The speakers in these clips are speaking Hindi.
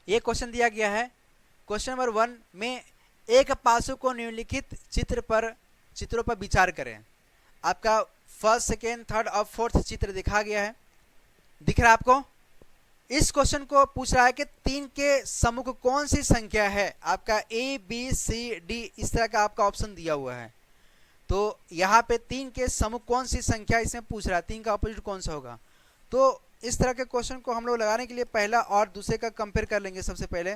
ये क्वेश्चन दिया गया है। क्वेश्चन नंबर 1 में एक पासों को निम्नलिखित चित्रों पर विचार करें। आपका फर्स्ट, सेकेंड, थर्ड और फोर्थ चित्र दिखा गया है, दिख रहा है आपको। इस क्वेश्चन को पूछ रहा है कि 3 के सम्मुख कौन सी संख्या है। आपका ए बी सी डी इस तरह का आपका ऑप्शन दिया हुआ है। तो यहाँ पे 3 के सम्मुख कौन सी संख्या इसमें पूछ रहा है, 3 का अपोजिट कौन सा होगा। तो इस तरह के क्वेश्चन को हम लोग लगाने के लिए पहला और दूसरे का कंपेयर कर लेंगे। सबसे पहले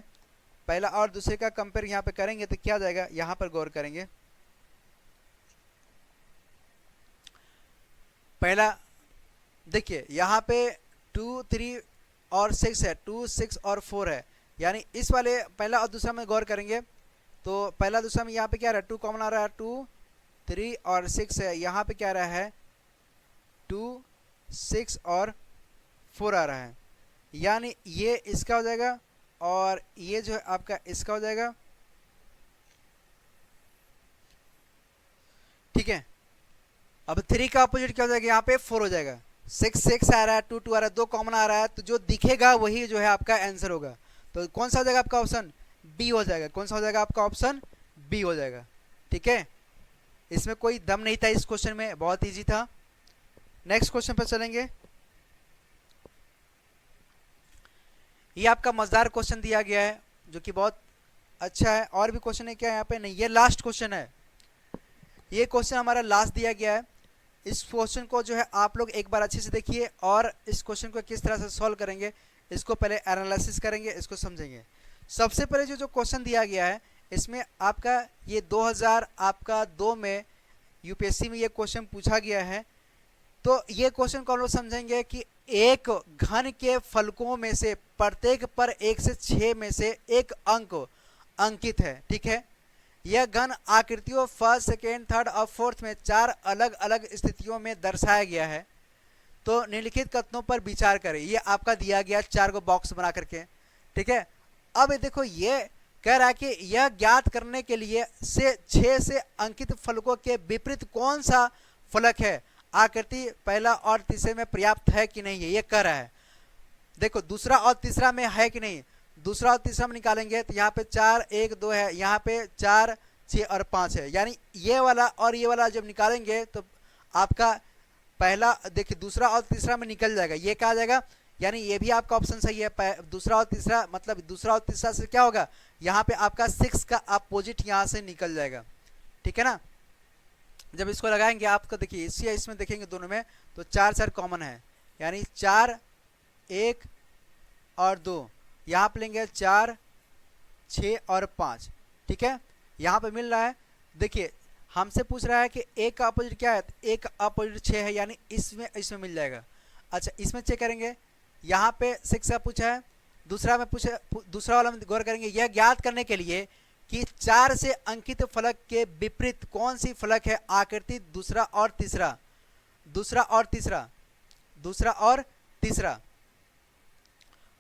पहला और दूसरे का कंपेयर यहाँ पे करेंगे तो क्या जाएगा, यहाँ पर गौर करेंगे। पहला देखिए यहाँ पे 2, 3 और 6 है, 2, 6 और 4 है, यानी इस वाले पहला और दूसरा में गौर करेंगे तो पहला दूसरा में यहाँ पे क्या रहा है, 2 कॉमन आ रहा है, 2, 3 और 6 है। यहाँ पे क्या रहा है, 2, 6 और 4 आ रहा है, यानी ये इसका हो जाएगा और ये जो है आपका इसका हो जाएगा। ठीक है, अब 3 का अपोजिट क्या हो जाएगा, यहाँ पे 4 हो जाएगा। 6, 6 आ रहा है, 2, 2 आ रहा है, 2 कॉमन आ रहा है, तो जो दिखेगा वही जो है आपका आंसर होगा। तो कौन सा हो जाएगा आपका ऑप्शन बी हो जाएगा। कौन सा हो जाएगा आपका ऑप्शन बी हो जाएगा। ठीक है, इसमें कोई दम नहीं था इस क्वेश्चन में, बहुत इजी था। नेक्स्ट क्वेश्चन पर चलेंगे। ये आपका मजेदार क्वेश्चन दिया गया है जो कि बहुत अच्छा है। और भी क्वेश्चन है क्या यहाँ पे, नहीं, ये लास्ट क्वेश्चन है। ये क्वेश्चन हमारा लास्ट दिया गया है। इस क्वेश्चन को जो है आप लोग एक बार अच्छे से देखिए और इस क्वेश्चन को किस तरह से सॉल्व करेंगे, इसको पहले एनालिसिस करेंगे, इसको समझेंगे। सबसे पहले जो क्वेश्चन दिया गया है इसमें आपका ये 2002 में यूपीएससी में ये क्वेश्चन पूछा गया है। तो ये क्वेश्चन को हम लोग समझेंगे कि एक घन के फलकों में से प्रत्येक पर 1 से 6 में से एक अंक अंकित है। ठीक है, यह घन आकृतियों फर्स्ट, सेकेंड, थर्ड और फोर्थ में 4 अलग अलग स्थितियों में दर्शाया गया है। तो निम्नलिखित कथनों पर विचार करें। ये आपका दिया गया 4 को बॉक्स बना करके। ठीक है, अब देखो ये कह रहा है कि यह ज्ञात करने के लिए 6 से अंकित फलकों के विपरीत कौन सा फलक है, आकृति पहला और तीसरे में पर्याप्त है कि नहीं है, ये कह रहा है। देखो दूसरा और तीसरा में है कि नहीं, दूसरा और तीसरा में निकालेंगे तो यहाँ पे 4, 1, 2 है, यहाँ पे 4, 6 और 5 है, यानी ये वाला और ये वाला जब निकालेंगे तो आपका पहला देखिए दूसरा और तीसरा में निकल जाएगा। ये क्या आ जाएगा, यानी ये भी आपका ऑप्शन सही है। दूसरा और तीसरा मतलब दूसरा और तीसरा से क्या होगा, यहाँ पे आपका 6 का अपोजिट यहाँ से निकल जाएगा। ठीक है ना, जब इसको लगाएंगे आपको देखिए इसमें देखेंगे दोनों में तो 4 4 कॉमन है, यानी 4, 1 और 2, यहाँ पे लेंगे 4, 6 और 5। ठीक है, यहाँ पे मिल रहा है। देखिए हमसे पूछ रहा है कि एक का अपोजिट क्या है, एक अपोजिट 6 है, यानी इसमें मिल जाएगा। अच्छा इसमें चेक करेंगे, यहाँ पे 6 का पूछा है, दूसरा में पूछे, दूसरा वाला में गौर करेंगे। यह ज्ञात करने के लिए कि 4 से अंकित फलक के विपरीत कौन सी फलक है, आकृति दूसरा और तीसरा, दूसरा और तीसरा, दूसरा और तीसरा,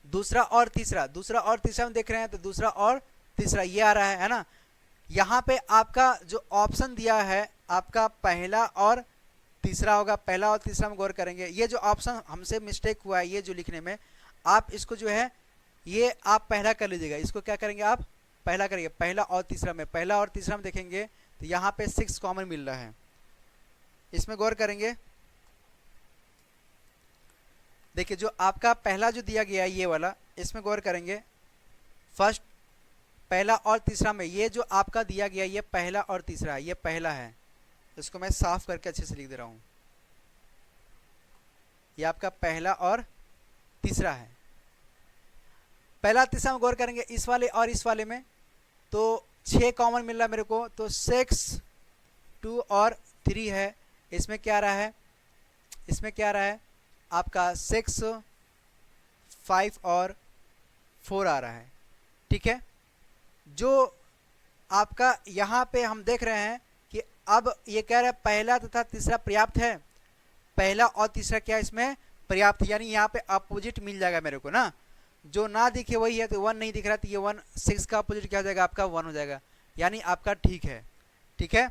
दूसरा और तीसरा, दूसरा और तीसरा में देख रहे हैं तो दूसरा और तीसरा ये आ रहा है ना। यहाँ पे आपका जो ऑप्शन दिया है आपका पहला और तीसरा होगा। पहला और तीसरा में गौर करेंगे, ये जो ऑप्शन हमसे मिस्टेक हुआ है ये जो लिखने में, आप इसको जो है ये आप पहला कर लीजिएगा। इसको क्या करेंगे आप पहला करिए, पहला और तीसरा में, पहला और तीसरा में देखेंगे तो यहाँ पे 6 कॉमन मिल रहा है। इसमें गौर करेंगे, देखिए जो आपका पहला जो दिया गया है ये वाला, इसमें गौर करेंगे फर्स्ट पहला और तीसरा में ये जो आपका दिया गया ये पहला और तीसरा, ये पहला है, इसको मैं साफ करके अच्छे से लिख दे रहा हूँ। ये आपका पहला और तीसरा है। पहला तीसरा में गौर करेंगे इस वाले और इस वाले में तो 6 कॉमन मिल रहा है मेरे को, तो 6, 2 और 3 है। इसमें क्या आ रहा है, इसमें क्या आ रहा है आपका 6, 5 और 4 आ रहा है। ठीक है, जो आपका यहाँ पे हम देख रहे हैं कि अब ये कह रहा है पहला तथा तीसरा पर्याप्त है, पहला और तीसरा क्या इसमें पर्याप्त, यानी यहाँ पे अपोजिट मिल जाएगा मेरे को ना। जो ना दिखे वही है, तो 1 नहीं दिख रहा तो ये 1, 6 का अपोजिट क्या हो जाएगा आपका 1 हो जाएगा, यानी आपका ठीक है। ठीक है,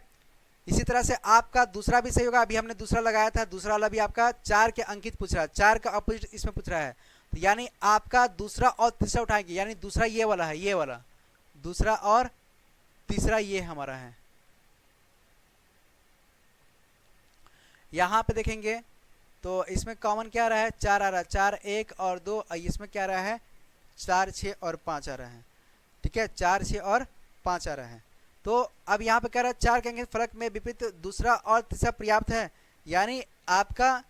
इसी तरह से आपका दूसरा भी सही होगा। अभी हमने दूसरा लगाया था, दूसरा वाला भी आपका 4 के अंकित पूछ रहा है, 4 का अपोजिट इसमें पूछ रहा है, तो यानी आपका दूसरा और तीसरा उठाएंगे, यानी दूसरा ये वाला है, ये वाला दूसरा और तीसरा ये हमारा है। यहाँ पे देखेंगे तो इसमें कॉमन क्या आ रहा है, 4 आ रहा है, 4 1 और 2, इसमें क्या आ रहा है 4 6 और 5 आ रहा है। ठीक है, 4 6 और 5 आ रहा है। तो अब यहाँ पे कह रहा है 4 कहेंगे फलक में विपरीत दूसरा और तीसरा पर्याप्त है, यानी आपका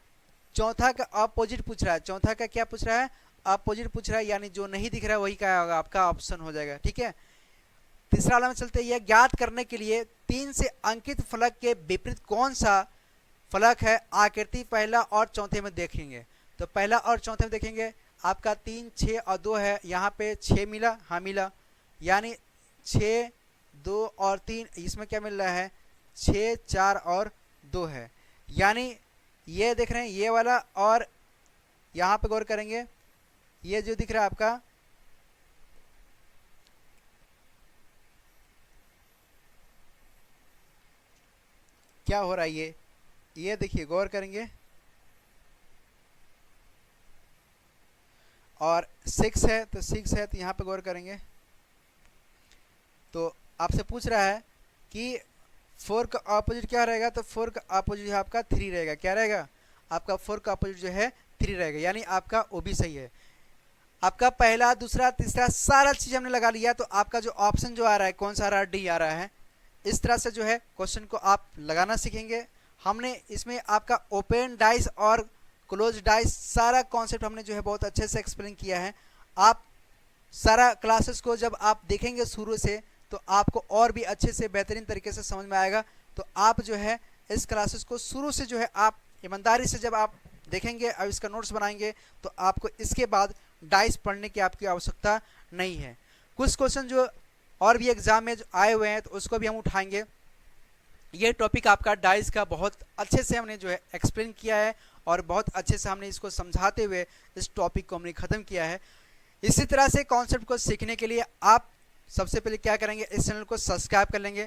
चौथा का अपोजिट पूछ रहा है, चौथा का क्या पूछ रहा है, अपोजिट पूछ रहा है, यानी जो नहीं दिख रहा है वही क्या होगा, आपका ऑप्शन हो जाएगा। ठीक है, तीसरा वाला में चलते हैं, ज्ञात करने के लिए 3 से अंकित फलक के विपरीत कौन सा फलक है, आकृति पहला और चौथे में देखेंगे। तो पहला और चौथे में देखेंगे आपका 3 6 और 2 है, यहाँ पे 6 मिला, हाँ मिला, यानी 6 2 और 3, इसमें क्या मिल रहा है 6 4 और 2 है, यानी ये देख रहे हैं ये वाला, और यहाँ पे गौर करेंगे ये जो दिख रहा है आपका क्या हो रहा है, ये देखिए गौर करेंगे, और 6 है तो 6 है तो यहाँ पे गौर करेंगे तो आपसे पूछ रहा है कि 4 का अपोजिट क्या रहेगा, तो 4 का अपोजिट आपका 3 रहेगा, क्या रहेगा आपका 4 का अपोजिट जो है 3 रहेगा, यानी आपका वो भी सही है। आपका पहला दूसरा तीसरा सारा चीज़ हमने लगा लिया, तो आपका जो ऑप्शन जो आ रहा है कौन सा आ रहा है, डी आ रहा है। इस तरह से जो है क्वेश्चन को आप लगाना सीखेंगे। हमने इसमें आपका ओपन डाइस और क्लोज डाइस सारा कॉन्सेप्ट हमने जो है बहुत अच्छे से एक्सप्लेन किया है। आप सारा क्लासेस को जब आप देखेंगे शुरू से तो आपको और भी अच्छे से बेहतरीन तरीके से समझ में आएगा। तो आप जो है इस क्लासेस को शुरू से जो है आप ईमानदारी से जब आप देखेंगे और इसका नोट्स बनाएंगे तो आपको इसके बाद डाइस पढ़ने की आपकी आवश्यकता नहीं है। कुछ क्वेश्चन जो और भी एग्जाम में जो आए हुए हैं तो उसको भी हम उठाएंगे। ये टॉपिक आपका डाइस का बहुत अच्छे से हमने जो है एक्सप्लेन किया है और बहुत अच्छे से हमने इसको समझाते हुए इस टॉपिक को हमने ख़त्म किया है। इसी तरह से कॉन्सेप्ट को सीखने के लिए आप सबसे पहले क्या करेंगे, इस चैनल को सब्सक्राइब कर लेंगे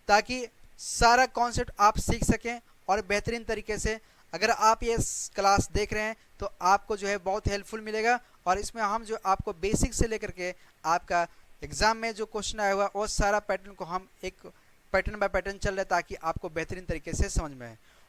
ताकि सारा कॉन्सेप्ट आप सीख सकें और बेहतरीन तरीके से। अगर आप ये क्लास देख रहे हैं तो आपको जो है बहुत हेल्पफुल मिलेगा और इसमें हम जो आपको बेसिक से लेकर के आपका एग्ज़ाम में जो क्वेश्चन आया हुआ वो सारा पैटर्न को हम एक पैटर्न बाय पैटर्न चल रहा है ताकि आपको बेहतरीन तरीके से समझ में आए।